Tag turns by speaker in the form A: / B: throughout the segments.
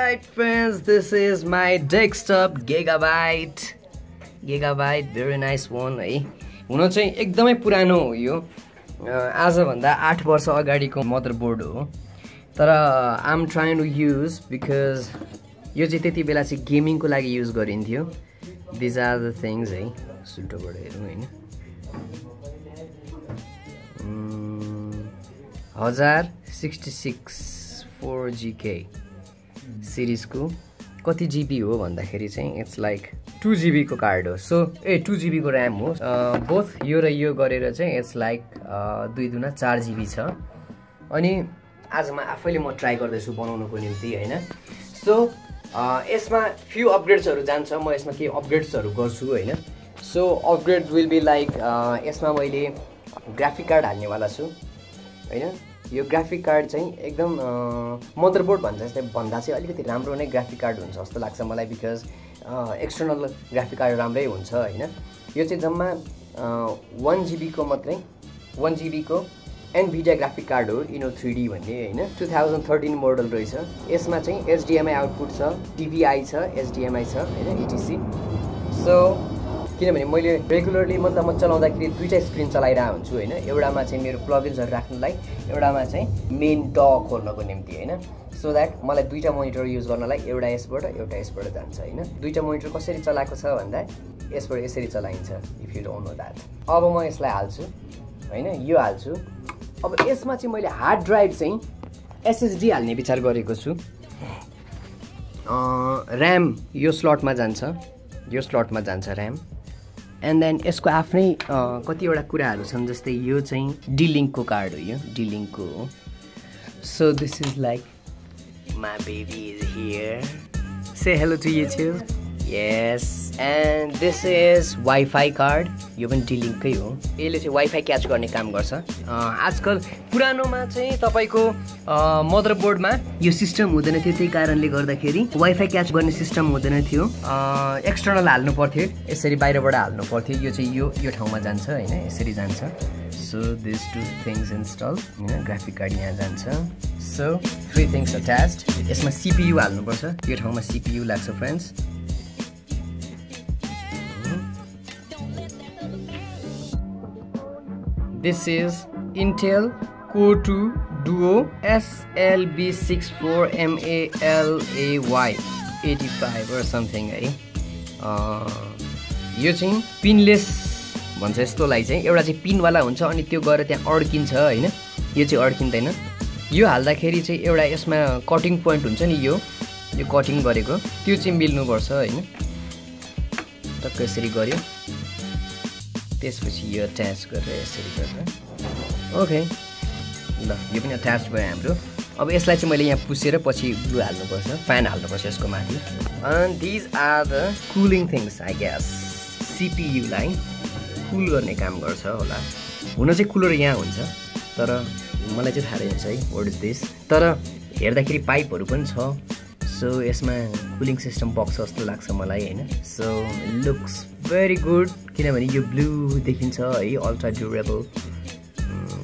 A: Alright friends, this is my desktop gigabyte, very nice one है। हुन चाहिँ एकदमै पुरानो हो यो, आज भन्दा 8 वर्ष अगाडिको मदरबोर्ड हो, तर I'm trying to use because यो चाहिँ त्यति बेला चाहिँ गेमिङको लागि युज गरिन्थ्यो। These are the things है, सुटोबाट हेरौँ हैन। 1066 4GB series को कति GB हो भन्दाखेरि चाहिँ इट्स लाइक 2GB को कार्ड हो। सो 2GB को RAM हो। बोथ यो र यो गरेर चाहिँ इट्स लाइक 2 दुना 4GB छ। अनि आज म आफैले म ट्राई गर्दैछु बनाउनको निम्ति हैन। सो यसमा फ्यु अपग्रेड्सहरु जान्छ, म यसमा के अपग्रेड्सहरु गर्छु हैन। So upgrades will be like यसमा मैले ग्राफिक कार्ड हाल्ने वाला छु हैन। यो ग्राफिक कार्ड चाहिँ एकदम मदरबोर्ड भन्दा चाहिँ अलिकति राम्रो नै ग्राफिक कार्ड हुन्छ जस्तो लाग्छ मलाई, बिकज एक्सटर्नल ग्राफिक कार्ड राम्रै हुन्छ हैन। यो चाहिँ जम्मा 1GB को मात्रै 1GB को एनभिडिया ग्राफिक कार्ड हो, इनो 3D भन्ने हैन। 2013 मोडल रहेछ। यसमा चाहिँ HDMI आउटपुट छ, DVI छ, HDMI छ हैन, etc। सो किनभने मैले रेगुलरली मतलब म चलाउँदाखेरि दुईटा स्क्रिन चलाइरहेको हुन्छु हैन। एउटामा चाहिँ मेरो प्लगइन्सहरु राख्नलाई, एउटामा चाहिँ मेन डक खोल्नको निम्ति हैन। सो दैट मलाई दुईटा मोनिटर युज गर्नलाई एउटा यसबाट जान्छ हैन। दुईटा मोनिटर कसरी चलाएको छ भन्दा यसबाट यसरी चलाइन्छ, if you don't know that. अब म यसलाई हाल्छु हैन, यो हाल्छु। अब यसमा चाहिँ मैले हार्ड ड्राइभ चाहिँ SSD हाल्ने विचार गरेको छु। र्याम यो स्लटमा जान्छ, र्याम। एन्ड देन यसको आफ्नै कतिवटा कुराहरू छन्, जस्तै यो चाहिँ D-Link को कार्ड हो, यो D-Link को हो। So this is like my baby is here, say hello to you too. Yes, and this is wifi card, यो पनि D-Link कै हो। यसले चाहिँ वाइफाई क्याच गर्ने काम गर्छ। आजकल पुरानोमा चाहिँ तपाईको मदरबोर्डमा यो सिस्टम हुँदैन थियो, त्यही कारणले गर्दाखेरि वाइफाई क्याच गर्ने सिस्टम हुँदैन थियो। एक्सटर्नल हाल्नु पर्थ्यो, यसरी बाहिरबाट हाल्नु पर्थ्यो। यो चाहिँ यो ठाउँमा जान्छ हैन, यसरी जान्छ। So this two things install हैन, ग्राफिक कार्ड यहाँ जान्छ। So 3 things attached. यसमा CPU हाल्नुपर्छ, यो ठाउँमा CPU लाग्छ friends. This is Intel Core 2 Duo SLB64 MALAY 85 or something है। यो चाहिँ पिनलेस भन्छ यस्तोलाई चाहिँ। एउटा चाहिँ पिनवाला हुन्छ अनि त्यो गएर त्यहाँ अड्किन्छ हैन, यो चाहिँ अड्किँदैन। यो हाल्दाखेरि चाहिँ एउटा यसमा कटिङ पोइन्ट हुन्छ नि, यो कटिङ गरेको त्यो चाहिँ मिल्नुपर्छ हैन। टक्क यसरी गर्यो, त्यसपछि यो अट्याच गरेर यसरी गरेर ओके ल, यो पनि अट्याच भयो हाम्रो। अब यसलाई चाहिँ मैले यहाँ पुसेर पछि ग्लु हाल्नुपर्छ, फ्यान हाल्नुपर्छ यसको माथि। And these are the cooling things I guess. CPU लाई कुल गर्ने काम गर्छ होला। हुन चाहिँ कुलर यहाँ हुन्छ, तर मलाई चाहिँ थाहा रहेछ है वाट इज दिस। तर हेर्दाखेरि पाइपहरू पनि छ। सो यसमा कुलिङ सिस्टम बक्स जस्तो लाग्छ मलाई हैन। सो लुक्स भेरी गुड, किनभने यो ब्लू देखिन्छ है, अल्ट्रा ड्युरेबल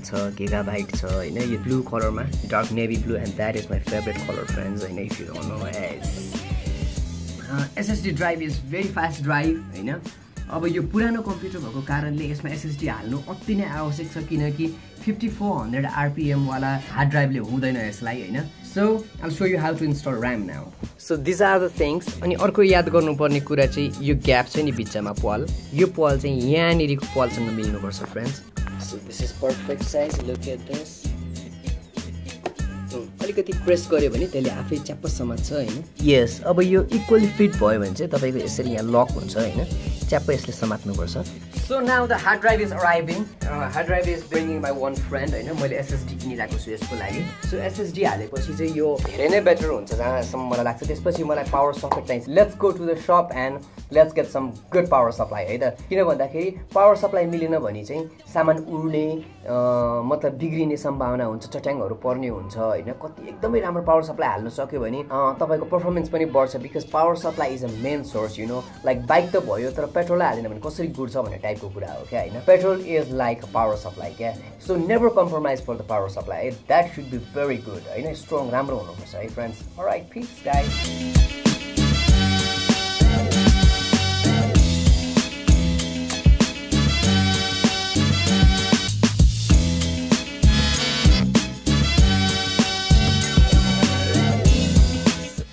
A: छ, गिगाबाइट छ हैन। यो ब्लू कलरमा, dark navy blue, and that is my favourite colour friends हैन, if you don't know. SSD drive is very fast drive हैन। अब यो पुरानो कम्प्युटर भएको कारणले यसमा SSD हाल्नु अति नै आवश्यक छ, किनकि 5400 RPM वाला हार्ड ड्राइभले हुँदैन यसलाई हैन। So I'll show you how to install RAM now. So these are the things. अनि अर्को याद गर्नुपर्ने कुरा चाहिँ यो ग्याप छ नि बिचमा पाल, यो पाल चाहिँ यहाँनिरको पालसँग मिल्नुपर्छ friends. So this is perfect size. Look at this. अलिकति प्रेस गर्यो भने त्यसले आफै च्याप्प समात्छ हैन। यस, अब यो इक्वली फिट भयो भने चाहिँ तपाईको यसरी यहाँ लक हुन्छ हैन, च्याप्प यसले समात्नुपर्छ। So now the hard drive is arriving. Hard drive is bringing my one friend हैन। मैले SSD किनिरहेको छु यसको लागि। सो SSD हालेपछि चाहिँ यो धेरै नै बेटर हुन्छ जहाँसम्म मलाई लाग्छ। त्यसपछि मलाई पावर सकेट चाहिन्छ। Let's go to the shop and let's get some good power supply है त। किन भन्दाखेरि पावर सप्लाई मिलेन भने चाहिँ सामान उड्ने मतलब बिग्रिने सम्भावना हुन्छ, चट्याङहरू पर्ने हुन्छ हैन। कति एकदमै राम्रो पावर सप्लाई हाल्न सक्यो भने तपाईको परफर्मेन्स पनि बढ्छ, because power supply is a main source, you know. Like bike त भयो, तर पेट्रोल हालेन भने कसरी गुड्छ भन्ने टाइपको कुरा हो क्या हैन। Petrol is like like a power supply क्या. So never compromise for the power supply. That should be very good. हैन strong राम्रो हुनुपर्छ है friends. Alright, peace guys.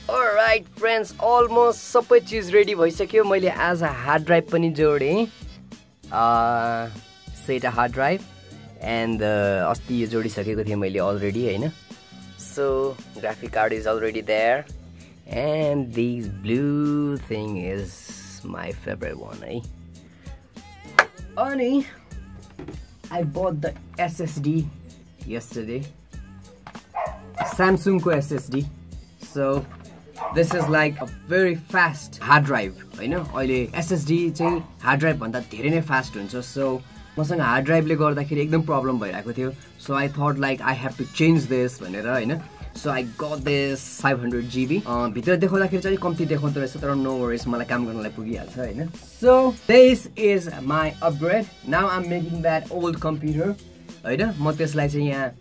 A: Alright friends, almost सबै चिज रेडी भइसक्यो. मैले आज हार्ड ड्राइभ पनि जोडेँ. सेट हार्ड ड्राइभ एन्ड अस्ति यो जोडिसकेको थिएँ मैले अलरेडी हैन. So graphic card is already there and this blue thing is my favorite one है. अनि I bought the SSD yesterday. Samsung को SSD. So this is like a very fast hard drive हैन. अहिले SSD चाहिँ hard drive भन्दा धेरै नै fast हुन्छ. सो मसँग हार्ड ड्राइभले गर्दाखेरि एकदम प्रब्लम भइरहेको थियो. So I thought like I have to change this भनेर हैन. So I got this 500 GB. भित्र देखाउँदाखेरि चाहिँ कम्ती देखाउँदो रहेछ तर नो वरिज मलाई काम गर्नलाई पुगिहाल्छ हैन. So this is my upgrade. Now I am making that old computer हैन. म त्यसलाई चाहिँ यहाँ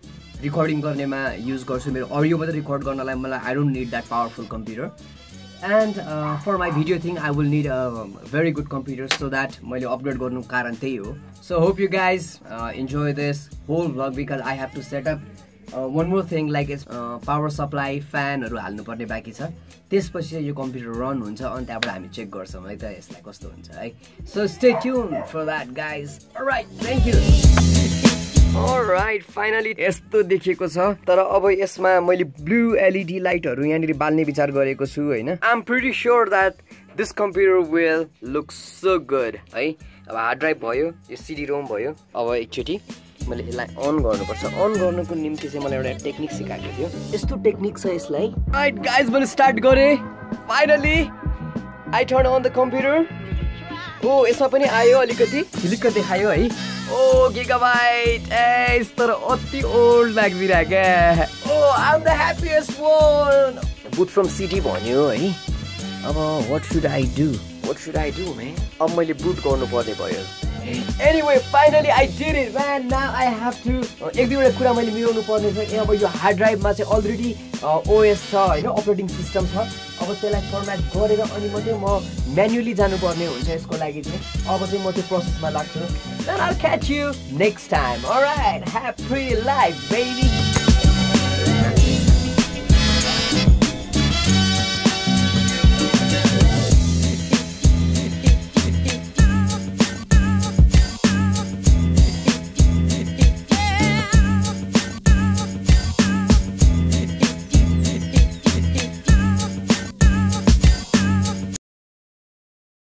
A: रिकर्डिङ गर्नेमा युज गर्छु. मेरो अडियो मात्रै रिकर्ड गर्नलाई मलाई I don't need that powerful computer. And for my video thing I will need a very good computer. So that मैले अपग्रेड गर्नु कारण त्यही हो. So hope you guys enjoy this whole vlog because I have to set up one more thing like it's power supply फ्यानहरू हाल्नुपर्ने बाँकी छ. त्यसपछि यो कम्प्युटर रन हुन्छ अनि त्यहाँबाट हामी चेक गर्छौँ है त यसलाई कस्तो हुन्छ है. So stay tune for that guys. Alright, thank you. Alright, finally यस्तो देखिएको छ. तर अब यसमा मैले ब्लू LED लाइटहरू यहाँनिर बाल्ने विचार गरेको छु हैन. I'm pretty sure that this computer will look so good है. अब हार्ड ड्राइभ भयो, यो CD रोम भयो. अब एकचोटि मैले यसलाई अन गर्नुपर्छ. अन गर्नको निम्ति चाहिँ मलाई एउटा टेक्निक सिकाएको थियो. यस्तो टेक्निक छ यसलाई. राइट गाइज, मैले स्टार्ट गरेँ. Finally I turn on the computer. ओ यसमा पनि आयो अलिकति झिलिक्क देखायो है. ओ गिगाबाइट ए तर अति ओल्ड लाग्दिरहेको क्या. Oh I am the happiest one. Boot from city भन्यो है. अब what should I do man. अब मैले बुट गर्नुपर्ने भयो. Anyway finally I did it man. Now I have to एक दुईवटा कुरा मैले मिलाउनु पर्ने छ. अब यो हार्ड ड्राइभमा चाहिँ अलरेडी ओएस छ हैन, अपरेटिङ सिस्टम छ. अब त्यसलाई फर्मेट गरेर अनि मात्रै म म्यानुअली जानुपर्ने हुन्छ यसको लागि चाहिँ. अब चाहिँ म त्यो प्रोसेसमा लाग्छु. Then I'll catch you next time. Alright, have a pretty life, baby.